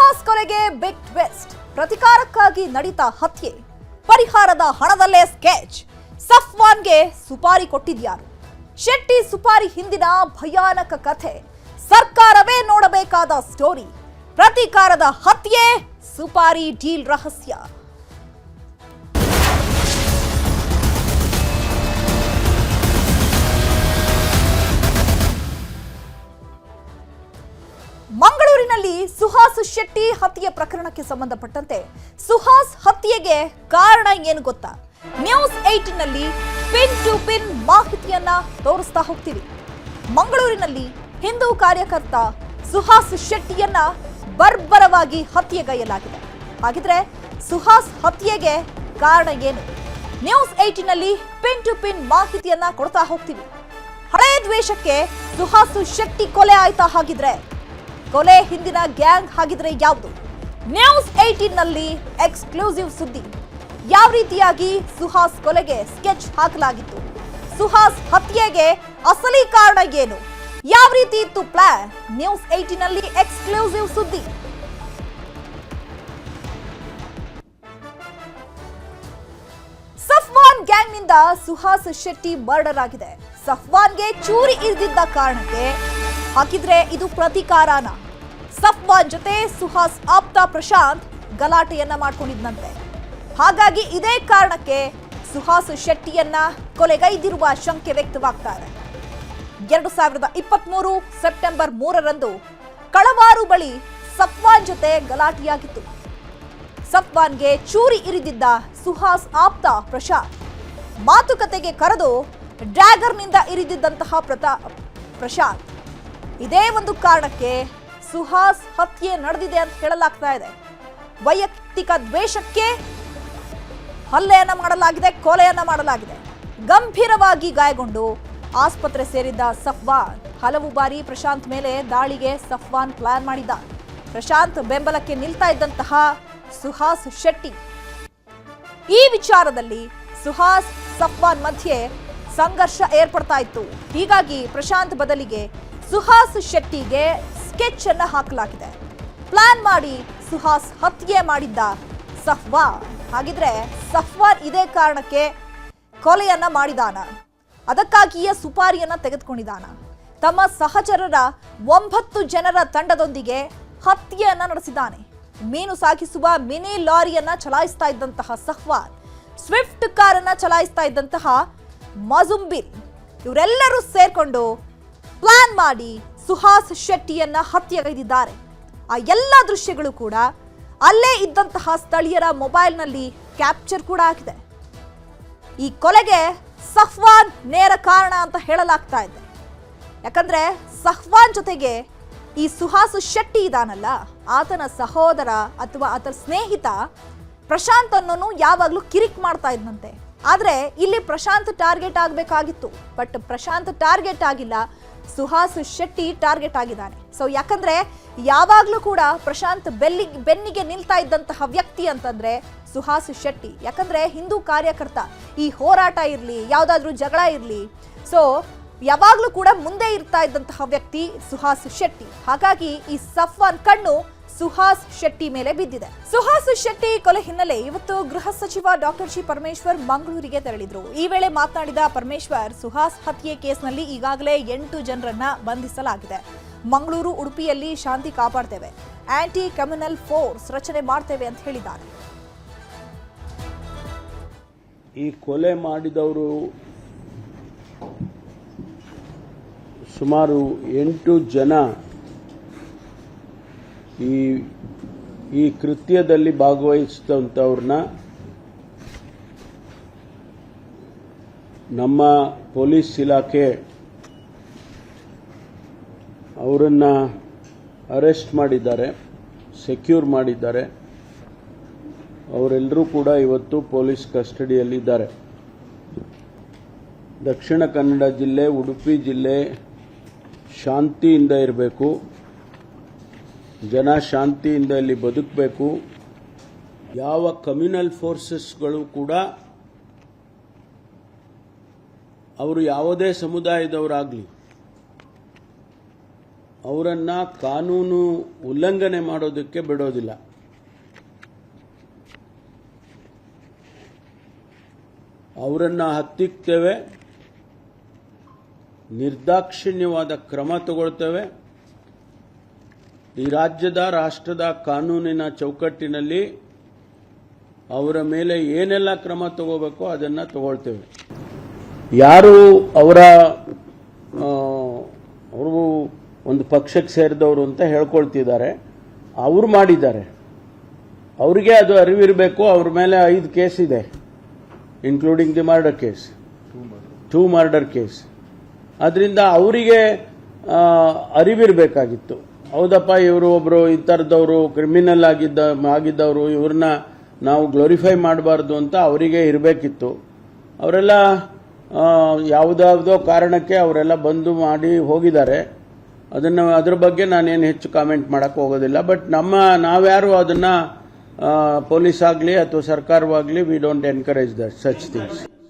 ಸುಹಾಸ್ ಕೊಲೆಗೆ big twist. ಪ್ರತಿಕಾರಕ್ಕಾಗಿ ನಡೀತಾ ಹತ್ಯೆ, ಪರಿಹಾರದ ಹಣದಲ್ಲೇ ಸ್ಕೆಚ್. ಸಫ್ವಾನ್ಗೆ ಸುಪಾರಿ ಕೊಟ್ಟಿದ್ಯಾರು? ಶೆಟ್ಟಿ ಸುಪಾರಿ ಹಿಂದಿನ ಭಯಾನಕ ಕಥೆ, ಸರ್ಕಾರವೇ ನೋಡಬೇಕಾದ ಸ್ಟೋರಿ. ಪ್ರತಿಕಾರದ ಹತ್ಯೆ, ಸುಪಾರಿ ಡೀಲ್ ರಹಸ್ಯ. ಮಂಗಳೂರಿನಲ್ಲಿ ಸುಹಾಸ್ ಶೆಟ್ಟಿ ಹತ್ಯೆ ಪ್ರಕರಣಕ್ಕೆ ಸಂಬಂಧಪಟ್ಟಂತೆ ಸುಹಾಸ್ ಹತ್ಯೆಗೆ ಕಾರಣ ಏನು ಗೊತ್ತಾ? ನ್ಯೂಸ್ 8 ನಲ್ಲಿ ಪಿನ್ ಟು ಪಿನ್ ಮಾಹಿತಿಯನ್ನ ತೋರಿಸ್ತಾ ಹೋಗ್ತೀವಿ. ಮಂಗಳೂರಿನಲ್ಲಿ ಹಿಂದೂ ಕಾರ್ಯಕರ್ತ ಸುಹಾಸ್ ಶೆಟ್ಟಿಯನ್ನ ಬರ್ಬರವಾಗಿ ಹತ್ಯೆಗೈಯಲಾಗಿದೆ. ಹಾಗಿದ್ರೆ ಸುಹಾಸ್ ಹತ್ಯೆಗೆ ಕಾರಣ ಏನು? ನ್ಯೂಸ್ 8 ನಲ್ಲಿ ಪಿನ್ ಟು ಪಿನ್ ಮಾಹಿತಿಯನ್ನ ಕೊಡ್ತಾ ಹೋಗ್ತೀವಿ. ಹಳೆ ದ್ವೇಷಕ್ಕೆ ಸುಹಾಸ್ ಶೆಟ್ಟಿ ಕೊಲೆ ಆಯ್ತಾ? ಹಾಗಿದ್ರೆ ಕೊಲೆ ಹಿಂದಿನ ಗ್ಯಾಂಗ್ ಹಾಗಿದ್ರೆ ಯಾವುದು? ನ್ಯೂಸ್ 18 ನಲ್ಲಿ ಎಕ್ಸ್ಕ್ಲೂಸಿವ್ ಸುದ್ದಿ. ಯಾವ ರೀತಿಯಾಗಿ ಸುಹಾಸ್ ಕೊಲೆಗೆ ಸ್ಕೆಚ್ ಹಾಕಲಾಗಿತ್ತು? ಸುಹಾಸ್ ಹತ್ಯೆಗೆ ಅಸಲಿ ಕಾರಣ ಏನು? ಯಾವ ರೀತಿ ಇತ್ತು ಪ್ಲಾನ್? ನ್ಯೂಸ್ 18 ನಲ್ಲಿ ಎಕ್ಸ್ಕ್ಲೂಸಿವ್ ಸುದ್ದಿ. ಸಫ್ವಾನ್ ಗ್ಯಾಂಗ್ ನಿಂದ ಸುಹಾಸ್ ಶೆಟ್ಟಿ ಮರ್ಡರ್ ಆಗಿದೆ. ಸಫ್ವಾನ್ಗೆ ಚೂರಿ ಇರಿದಿದ್ದ ಕಾರಣಕ್ಕೆ ಹಾಕಿದ್ರೆ ಇದು ಪ್ರತಿಕಾರನ? ಸಫ್ವಾನ್ ಜೊತೆ ಸುಹಾಸ್ ಆಪ್ತ ಪ್ರಶಾಂತ್ ಗಲಾಟೆಯನ್ನ ಮಾಡ್ಕೊಂಡಿದ್ದಂತೆ. ಹಾಗಾಗಿ ಇದೇ ಕಾರಣಕ್ಕೆ ಸುಹಾಸ್ ಶೆಟ್ಟಿಯನ್ನ ಕೊಲೆಗೈದಿರುವ ಶಂಕೆ ವ್ಯಕ್ತವಾಗ್ತಾ ಇದೆ. 2023 ಸೆಪ್ಟೆಂಬರ್ 3ರಂದು ಕಳವಾರು ಬಳಿ ಸಫ್ವಾನ್ ಜೊತೆ ಗಲಾಟೆಯಾಗಿತ್ತು. ಸಫ್ವಾನ್ಗೆ ಚೂರಿ ಇರಿದಿದ್ದ ಸುಹಾಸ್ ಆಪ್ತ ಪ್ರಶಾಂತ್ ಮಾತುಕತೆಗೆ ಕರೆದು ಡ್ರ್ಯಾಗರ್ನಿಂದ ಇರಿದಿದ್ದಂತಹ ಪ್ರಶಾಂತ್ ಇದೇ ಒಂದು ಕಾರಣಕ್ಕೆ ಸುಹಾಸ್ ಹತ್ಯೆ ನಡೆದಿದೆ ಅಂತ ಹೇಳಲಾಗ್ತಾ ಇದೆ. ವೈಯಕ್ತಿಕ ದ್ವೇಷಕ್ಕೆ ಹಲ್ಲೆಯನ್ನ ಮಾಡಲಾಗಿದೆ, ಕೊಲೆಯನ್ನ ಮಾಡಲಾಗಿದೆ. ಗಂಭೀರವಾಗಿ ಗಾಯಗೊಂಡು ಆಸ್ಪತ್ರೆ ಸೇರಿದ್ದ ಸಫ್ವಾನ್ ಹಲವು ಬಾರಿ ಪ್ರಶಾಂತ್ ಮೇಲೆ ದಾಳಿಗೆ ಸಫ್ವಾನ್ ಪ್ಲಾನ್ ಮಾಡಿದ್ದ. ಪ್ರಶಾಂತ್ ಬೆಂಬಲಕ್ಕೆ ನಿಲ್ತಾ ಇದ್ದಂತಹ ಸುಹಾಸ್ ಶೆಟ್ಟಿ ಈ ವಿಚಾರದಲ್ಲಿ ಸುಹಾಸ್ ಸಫ್ವಾನ್ ಮಧ್ಯೆ ಸಂಘರ್ಷ ಏರ್ಪಡ್ತಾ ಇತ್ತು. ಹೀಗಾಗಿ ಪ್ರಶಾಂತ್ ಬದಲಿಗೆ ಸುಹಾಸ್ ಶೆಟ್ಟಿಗೆ ಸ್ಕೆಚ್ ಅನ್ನ ಹಾಕಲಾಗಿದೆ. ಪ್ಲಾನ್ ಮಾಡಿ ಸುಹಾಸ್ ಹತ್ಯೆ ಮಾಡಿದ್ದ ಸಫ್ವಾನ್. ಹಾಗಿದ್ರೆ ಸಫ್ವಾನ್ ಇದೇ ಕಾರಣಕ್ಕೆ ಕೊಲೆಯನ್ನ ಮಾಡಿದಾನ? ಅದಕ್ಕಾಗಿಯೇ ಸುಪಾರಿಯನ್ನ ತೆಗೆದುಕೊಂಡಿದ್ದಾನ? ತಮ್ಮ ಸಹಚರರ 9 ಜನರ ತಂಡದೊಂದಿಗೆ ಹತ್ಯೆಯನ್ನ ನಡೆಸಿದ್ದಾನೆ. ಮೀನು ಸಾಗಿಸುವ ಮಿನಿ ಲಾರಿಯನ್ನ ಚಲಾಯಿಸ್ತಾ ಇದ್ದಂತಹ ಸಫ್ವಾನ್, ಸ್ವಿಫ್ಟ್ ಕಾರನ್ನ ಚಲಾಯಿಸ್ತಾ ಇದ್ದಂತಹ ಮಜುಂಬಿಲ್, ಇವರೆಲ್ಲರೂ ಸೇರ್ಕೊಂಡು ಪ್ಲಾನ್ ಮಾಡಿ ಸುಹಾಸ್ ಶೆಟ್ಟಿಯನ್ನ ಹತ್ಯೆಗೈದಿದ್ದಾರೆ. ಆ ಎಲ್ಲ ದೃಶ್ಯಗಳು ಕೂಡ ಅಲ್ಲೇ ಇದ್ದಂತಹ ಸ್ಥಳೀಯರ ಮೊಬೈಲ್ನಲ್ಲಿ ಕ್ಯಾಪ್ಚರ್ ಕೂಡ ಆಗಿದೆ. ಈ ಕೊಲೆಗೆ ಸಫ್ವಾನ್ ನೇರ ಕಾರಣ ಅಂತ ಹೇಳಲಾಗ್ತಾ ಇದೆ. ಯಾಕಂದ್ರೆ ಸಫ್ವಾನ್ ಜೊತೆಗೆ ಈ ಸುಹಾಸ್ ಶೆಟ್ಟಿ ಇದಾನಲ್ಲ, ಆತನ ಸಹೋದರ ಅಥವಾ ಆತನ ಸ್ನೇಹಿತ ಪ್ರಶಾಂತ್ ಅನ್ನೋನು ಯಾವಾಗ್ಲೂ ಕಿರಿಕ್ ಮಾಡ್ತಾ ಇದ್ನಂತೆ. ಆದ್ರೆ ಇಲ್ಲಿ ಪ್ರಶಾಂತ್ ಟಾರ್ಗೆಟ್ ಆಗಬೇಕಾಗಿತ್ತು, ಬಟ್ ಪ್ರಶಾಂತ್ ಟಾರ್ಗೆಟ್ ಆಗಿಲ್ಲ, ಸುಹಾಸ್ ಶೆಟ್ಟಿ ಟಾರ್ಗೆಟ್ ಆಗಿದ್ದಾನೆ. ಸೊ ಯಾಕಂದ್ರೆ ಯಾವಾಗ್ಲೂ ಕೂಡ ಪ್ರಶಾಂತ್ ಬೆನ್ನಿಗೆ ನಿಲ್ತಾ ಇದ್ದಂತಹ ವ್ಯಕ್ತಿ ಅಂತಂದ್ರೆ ಸುಹಾಸ್ ಶೆಟ್ಟಿ. ಯಾಕಂದ್ರೆ ಹಿಂದೂ ಕಾರ್ಯಕರ್ತ, ಈ ಹೋರಾಟ ಇರ್ಲಿ, ಯಾವ್ದಾದ್ರು ಜಗಳ ಇರ್ಲಿ, ಸೊ ಯಾವಾಗ್ಲೂ ಕೂಡ ಮುಂದೆ ಇರ್ತಾ ಇದ್ದಂತಹ ವ್ಯಕ್ತಿ ಸುಹಾಸ್ ಶೆಟ್ಟಿ. ಹಾಗಾಗಿ ಈ ಸಫ್ವಾನ್ ಕಣ್ಣು ಸುಹಾಸ್ ಶೆಟ್ಟಿ ಮೇಲೆ ಬಿದ್ದಿದೆ. ಸುಹಾಸ್ ಶೆಟ್ಟಿ ಕೊಲೆ ಹಿನ್ನೆಲೆ ಇವತ್ತು ಗೃಹ ಸಚಿವ ಡಾಕ್ಟರ್ ಜಿ ಪರಮೇಶ್ವರ್ ಮಂಗಳೂರಿಗೆ ತೆರಳಿದ್ರು. ಈ ವೇಳೆ ಮಾತನಾಡಿದ ಪರಮೇಶ್ವರ್, ಸುಹಾಸ್ ಹತ್ಯೆ ಕೇಸ್ನಲ್ಲಿ ಈಗಾಗಲೇ 8 ಜನರನ್ನ ಬಂಧಿಸಲಾಗಿದೆ. ಮಂಗಳೂರು, ಉಡುಪಿಯಲ್ಲಿ ಶಾಂತಿ ಕಾಪಾಡ್ತೇವೆ, ಆಂಟಿ ಕಮ್ಯುನಲ್ ಫೋರ್ಸ್ ರಚನೆ ಮಾಡ್ತೇವೆ ಅಂತ ಹೇಳಿದ್ದಾರೆ. ಈ ಕೊಲೆ ಮಾಡಿದವರು ಸುಮಾರು 8 ಜನ ಈ ಕೃತ್ಯದಲ್ಲಿ ಭಾಗವಹಿಸಿದಂಥವ್ರನ್ನ ನಮ್ಮ ಪೊಲೀಸ್ ಇಲಾಖೆ ಅವರನ್ನು ಅರೆಸ್ಟ್ ಮಾಡಿದ್ದಾರೆ, ಸೆಕ್ಯೂರ್ ಮಾಡಿದ್ದಾರೆ. ಅವರೆಲ್ಲರೂ ಕೂಡ ಇವತ್ತು ಪೊಲೀಸ್ ಕಸ್ಟಡಿಯಲ್ಲಿದ್ದಾರೆ. ದಕ್ಷಿಣ ಕನ್ನಡ ಜಿಲ್ಲೆ, ಉಡುಪಿ ಜಿಲ್ಲೆ ಶಾಂತಿಯಿಂದ ಇರಬೇಕು, ಜನ ಶಾಂತಿಯಿಂದ ಇಲ್ಲಿ ಬದುಕಬೇಕು. ಯಾವ ಕಮ್ಯುನಲ್ ಫೋರ್ಸಸ್ಗಳು ಕೂಡ ಅವರು ಯಾವುದೇ ಸಮುದಾಯದವರಾಗಲಿ ಅವರನ್ನ ಕಾನೂನು ಉಲ್ಲಂಘನೆ ಮಾಡೋದಕ್ಕೆ ಬಿಡೋದಿಲ್ಲ. ಅವರನ್ನ ಹತ್ತಿಕ್ತೇವೆ, ನಿರ್ದಾಕ್ಷಿಣ್ಯವಾದ ಕ್ರಮ ತಗೊಳ್ತೇವೆ. ಈ ರಾಜ್ಯದ ರಾಷ್ಟ್ರದ ಕಾನೂನಿನ ಚೌಕಟ್ಟಿನಲ್ಲಿ ಅವರ ಮೇಲೆ ಏನೆಲ್ಲ ಕ್ರಮ ತಗೋಬೇಕೋ ಅದನ್ನು ತಗೊಳ್ತೇವೆ. ಯಾರು ಅವರು ಒಂದು ಪಕ್ಷಕ್ಕೆ ಸೇರಿದವರು ಅಂತ ಹೇಳ್ಕೊಳ್ತಿದ್ದಾರೆ, ಅವರು ಮಾಡಿದ್ದಾರೆ, ಅವರಿಗೆ ಅದು ಅರಿವಿರಬೇಕು. ಅವ್ರ ಮೇಲೆ 5 ಕೇಸ್ ಇದೆ, including the murder case, 2 murder case. ಅದರಿಂದ ಅವರಿಗೆ ಅರಿವಿರಬೇಕಾಗಿತ್ತು. ಹೌದಪ್ಪ, ಇವರು ಒಬ್ಬರು ಈ ಥರದವರು ಕ್ರಿಮಿನಲ್ ಆಗಿದ್ದವರು, ಇವ್ರನ್ನ ನಾವು ಗ್ಲೋರಿಫೈ ಮಾಡಬಾರ್ದು ಅಂತ ಅವರಿಗೆ ಇರಬೇಕಿತ್ತು. ಅವರೆಲ್ಲ ಯಾವುದಾವುದೋ ಕಾರಣಕ್ಕೆ ಅವರೆಲ್ಲ ಬಂದು ಮಾಡಿ ಹೋಗಿದ್ದಾರೆ. ಅದ್ರ ಬಗ್ಗೆ ನಾನೇನು ಹೆಚ್ಚು ಕಾಮೆಂಟ್ ಮಾಡಕ್ಕೆ ಹೋಗೋದಿಲ್ಲ. ಬಟ್ ನಾವ್ಯಾರು ಅದನ್ನ ಪೊಲೀಸ್ ಆಗಲಿ ಅಥವಾ ಸರ್ಕಾರವಾಗಲಿ we don't encourage that such things.